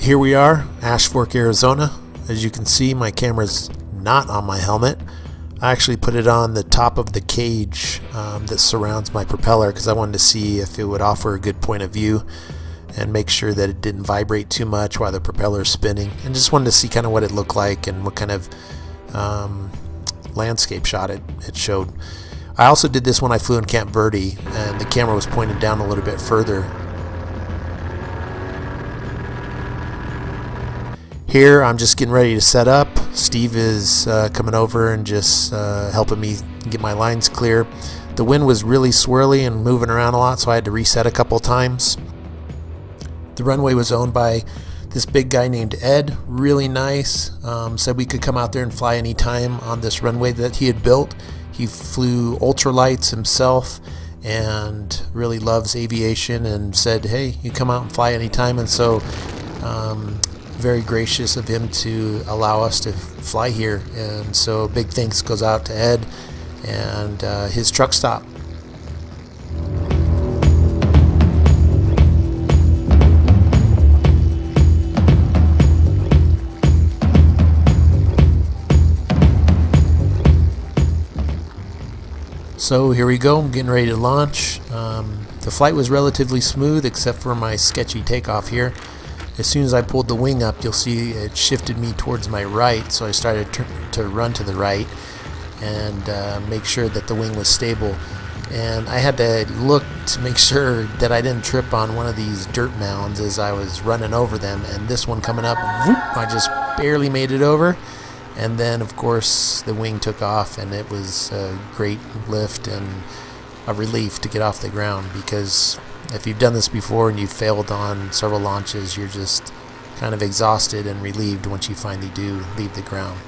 Here we are, Ashfork, Arizona. As you can see, my camera's not on my helmet. I actually put it on the top of the cage that surrounds my propeller because I wanted to see if it would offer a good point of view and make sure that it didn't vibrate too much while the propeller is spinning, and just wanted to see kind of what it looked like and what kind of landscape shot it showed. I also did this when I flew in Camp Verde, and the camera was pointed down a little bit further. Here I'm just getting ready to set up. Steve is coming over and just helping me get my lines clear. The wind was really swirly and moving around a lot, so I had to reset a couple times. The runway was owned by this big guy named Ed, really nice. Said we could come out there and fly anytime on this runway that he had built. He flew ultralights himself and really loves aviation, and said, hey, you come out and fly anytime. And so very gracious of him to allow us to fly here, and so big thanks goes out to Ed and his truck stop. So here we go, I'm getting ready to launch. The flight was relatively smooth except for my sketchy takeoff here. As soon as I pulled the wing up, you'll see it shifted me towards my right, so I started to run to the right and make sure that the wing was stable. And I had to look to make sure that I didn't trip on one of these dirt mounds as I was running over them, and this one coming up, whoop, I just barely made it over. And then of course the wing took off, and it was a great lift and a relief to get off the ground, because if you've done this before and you've failed on several launches, you're just kind of exhausted and relieved once you finally do leave the ground.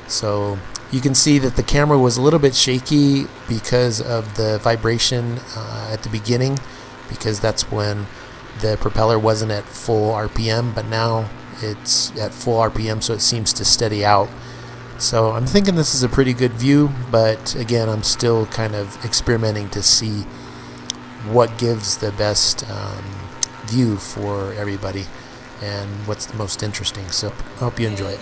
So you can see that the camera was a little bit shaky because of the vibration at the beginning, because that's when the propeller wasn't at full RPM, but now it's at full RPM, so it seems to steady out. So I'm thinking this is a pretty good view, but again, I'm still kind of experimenting to see what gives the best view for everybody and what's the most interesting. So I hope you enjoy it.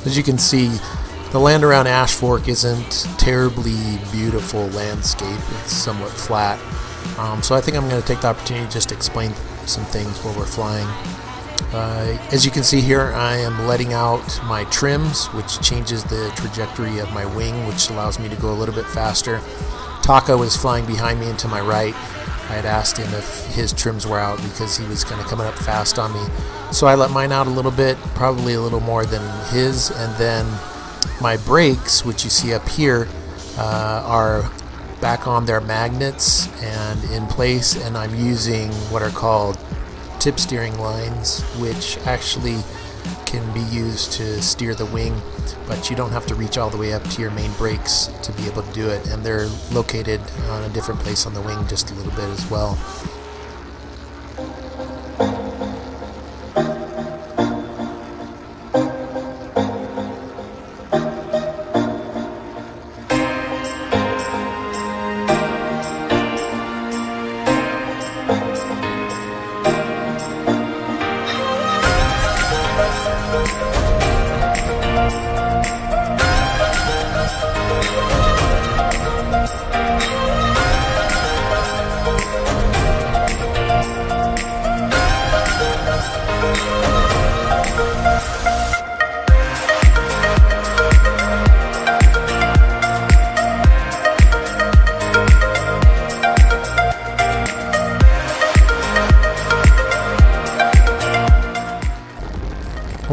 As you can see, the land around Ashfork isn't terribly beautiful landscape. It's somewhat flat. So I think I'm going to take the opportunity just to explain some things while we're flying. As you can see here, I am letting out my trims, which changes the trajectory of my wing, which allows me to go a little bit faster. Taka was flying behind me and to my right. I had asked him if his trims were out because he was kind of coming up fast on me. So I let mine out a little bit, probably a little more than his, and then my brakes, which you see up here, are back on their magnets and in place, and I'm using what are called tip steering lines, which actually can be used to steer the wing, but you don't have to reach all the way up to your main brakes to be able to do it, and they're located on a different place on the wing just a little bit as well.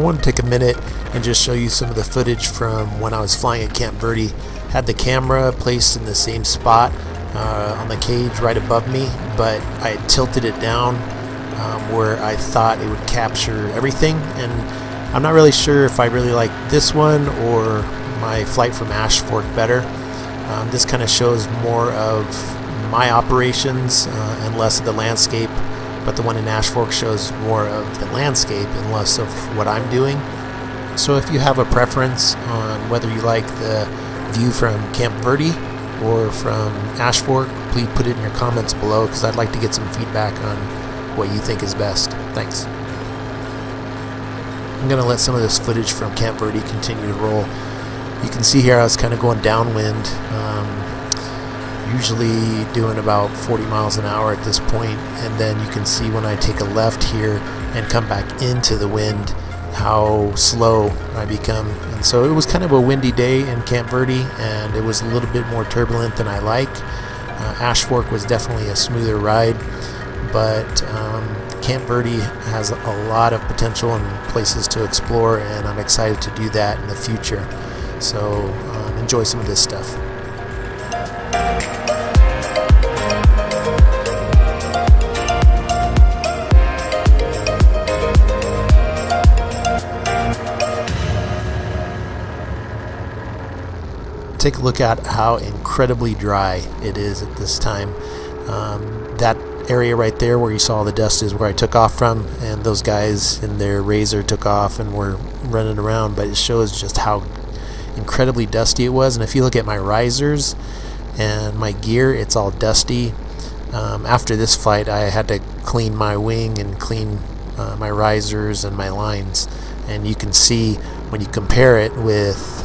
I want to take a minute and just show you some of the footage from when I was flying at Camp Verde. Had the camera placed in the same spot on the cage right above me, but I had tilted it down where I thought it would capture everything, and I'm not really sure if I really like this one or my flight from Ashfork better. This kind of shows more of my operations and less of the landscape, but the one in Ashfork shows more of the landscape and less of what I'm doing. So if you have a preference on whether you like the view from Camp Verde or from Ashfork, please put it in your comments below, because I'd like to get some feedback on what you think is best. Thanks. I'm going to let some of this footage from Camp Verde continue to roll. You can see here I was kind of going downwind, usually doing about 40 miles an hour at this point, and then you can see when I take a left here and come back into the wind how slow I become. And so it was kind of a windy day in Camp Verde, and it was a little bit more turbulent than I like. Ashfork was definitely a smoother ride, but Camp Verde has a lot of potential and places to explore, and I'm excited to do that in the future. So enjoy some of this stuff. Take a look at how incredibly dry it is at this time. That area right there where you saw the dust is where I took off from, and those guys in their Razor took off and were running around, but it shows just how incredibly dusty it was. And if you look at my risers and my gear, it's all dusty. After this flight I had to clean my wing and clean my risers and my lines, and you can see when you compare it with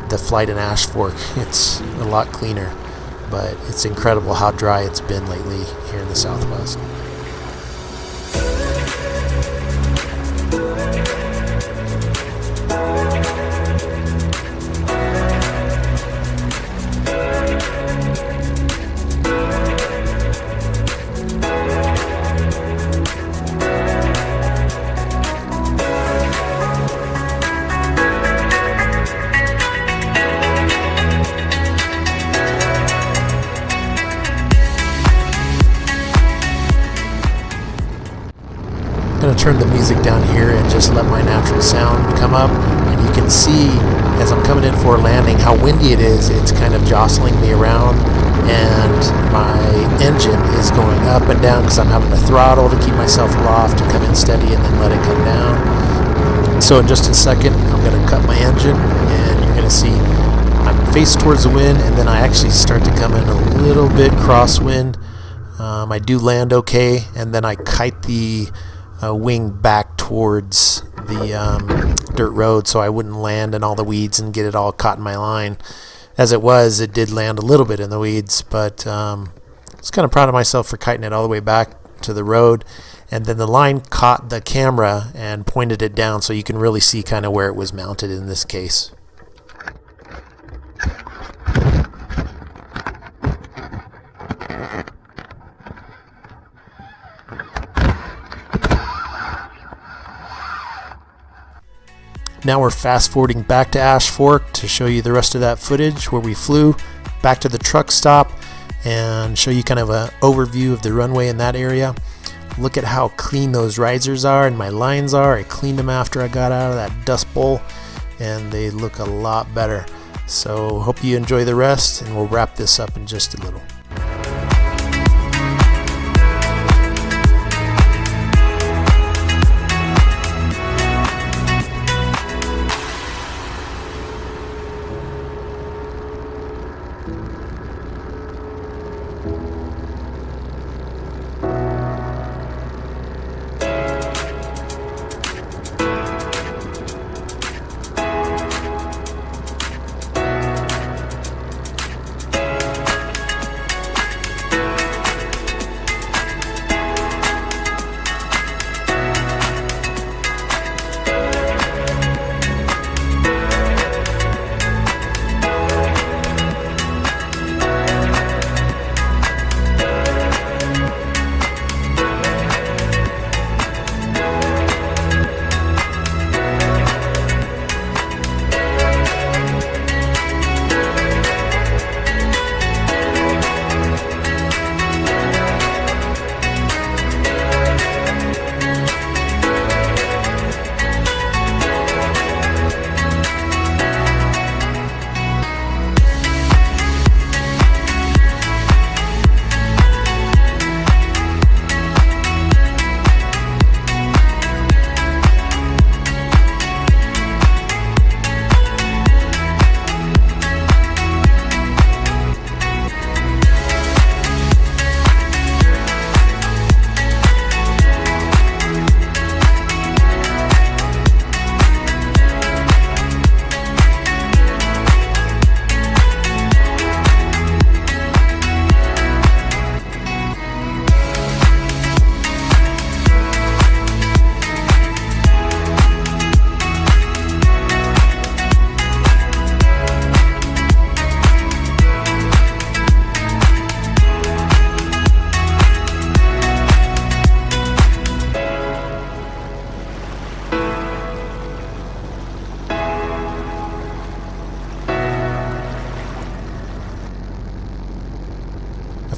the flight in Ashfork, it's a lot cleaner, but it's incredible how dry it's been lately here in the Southwest. I'm going to turn the music down here and just let my natural sound come up, and you can see as I'm coming in for a landing how windy it is. It's kind of jostling me around, and my engine is going up and down because I'm having to throttle to keep myself aloft to come in steady and then let it come down. So in just a second I'm going to cut my engine, and you're going to see I'm faced towards the wind, and then I actually start to come in a little bit crosswind. I do land okay, and then I kite the wing back towards the dirt road so I wouldn't land in all the weeds and get it all caught in my line. As it was, it did land a little bit in the weeds, but I was kind of proud of myself for kiting it all the way back to the road, and then the line caught the camera and pointed it down, so you can really see kind of where it was mounted in this case. Now we're fast forwarding back to Ashfork to show you the rest of that footage where we flew back to the truck stop and show you kind of an overview of the runway in that area. Look at how clean those risers are and my lines are. I cleaned them after I got out of that dust bowl, and they look a lot better. So hope you enjoy the rest, and we'll wrap this up in just a little.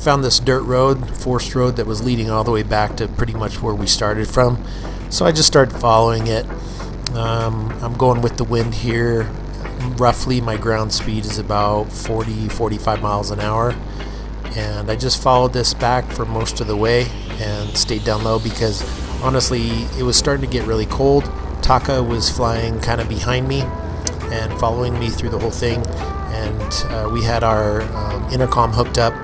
found this dirt road, forest road, that was leading all the way back to pretty much where we started from. So I just started following it. I'm going with the wind here. Roughly my ground speed is about 40-45 miles an hour. And I just followed this back for most of the way and stayed down low because honestly it was starting to get really cold. Taka was flying kind of behind me and following me through the whole thing. And we had our intercom hooked up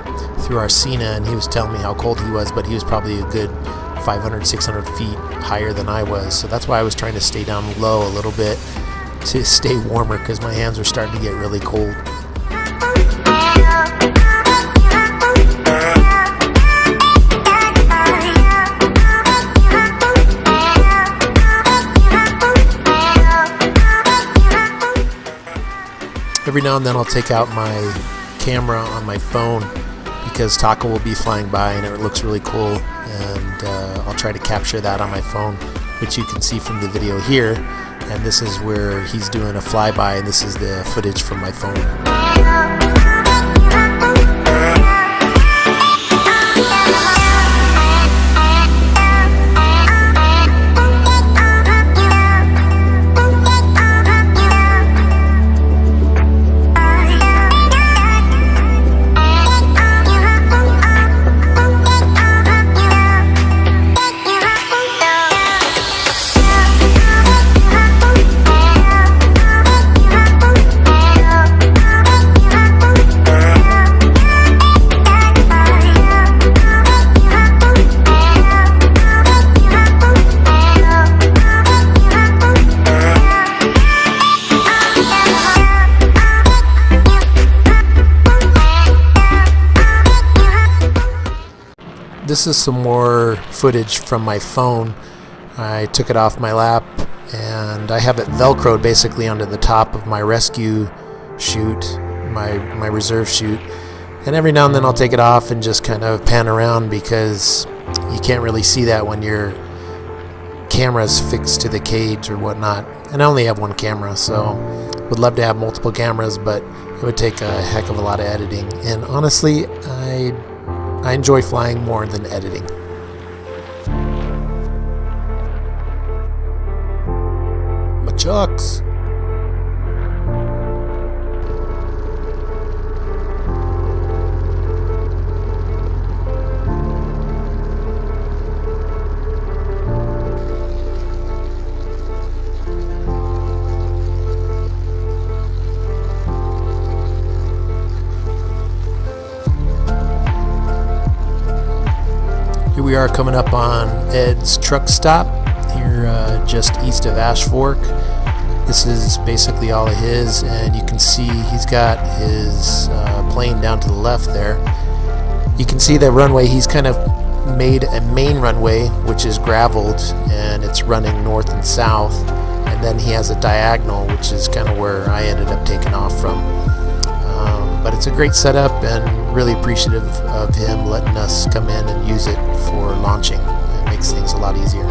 through our Cena, and he was telling me how cold he was, but he was probably a good 500-600 feet higher than I was. So that's why I was trying to stay down low a little bit to stay warmer because my hands were starting to get really cold. Every now and then I'll take out my camera on my phone because Taka will be flying by and it looks really cool, and I'll try to capture that on my phone, which you can see from the video here. And this is where he's doing a flyby, and this is the footage from my phone. This is some more footage from my phone. I took it off my lap and I have it velcroed basically onto the top of my rescue chute, my reserve chute. And every now and then I'll take it off and just kind of pan around because you can't really see that when your camera's fixed to the cage or whatnot. And I only have one camera, so would love to have multiple cameras, but it would take a heck of a lot of editing. And honestly, I enjoy flying more than editing. My chucks. Here we are coming up on Ed's truck stop here just east of Ashfork. This is basically all of his, and you can see he's got his plane down to the left there. You can see that runway, he's kind of made a main runway which is graveled and it's running north and south, and then he has a diagonal which is kind of where I ended up taking off from. But it's a great setup and really appreciative of him letting us come in and use it for launching. It makes things a lot easier.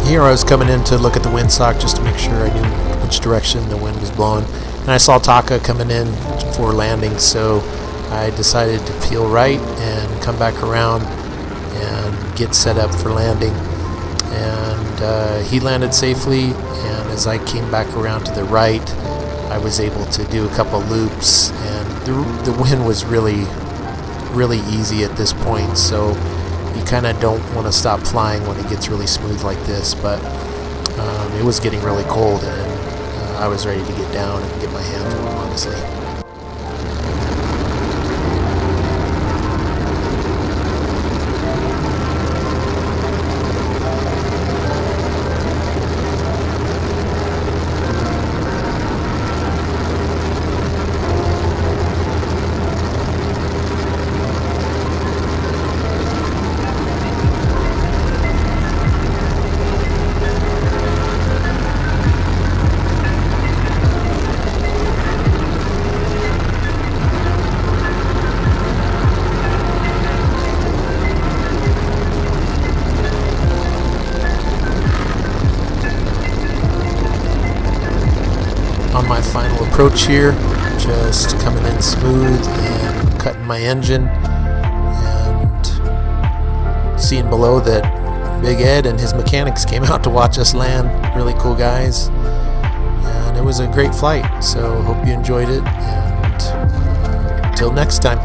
Here I was coming in to look at the windsock just to make sure I knew which direction the wind was blowing. And I saw Taka coming in for landing, so I decided to peel right and come back around and get set up for landing. And he landed safely, and as I came back around to the right, I was able to do a couple loops, and the wind was really easy at this point, so you kind of don't want to stop flying when it gets really smooth like this. But it was getting really cold, and I was ready to get down and get my hands warm, honestly. approach here, just coming in smooth and cutting my engine, and seeing below that Big Ed and his mechanics came out to watch us land. Really cool guys, and it was a great flight. So hope you enjoyed it, and till next time.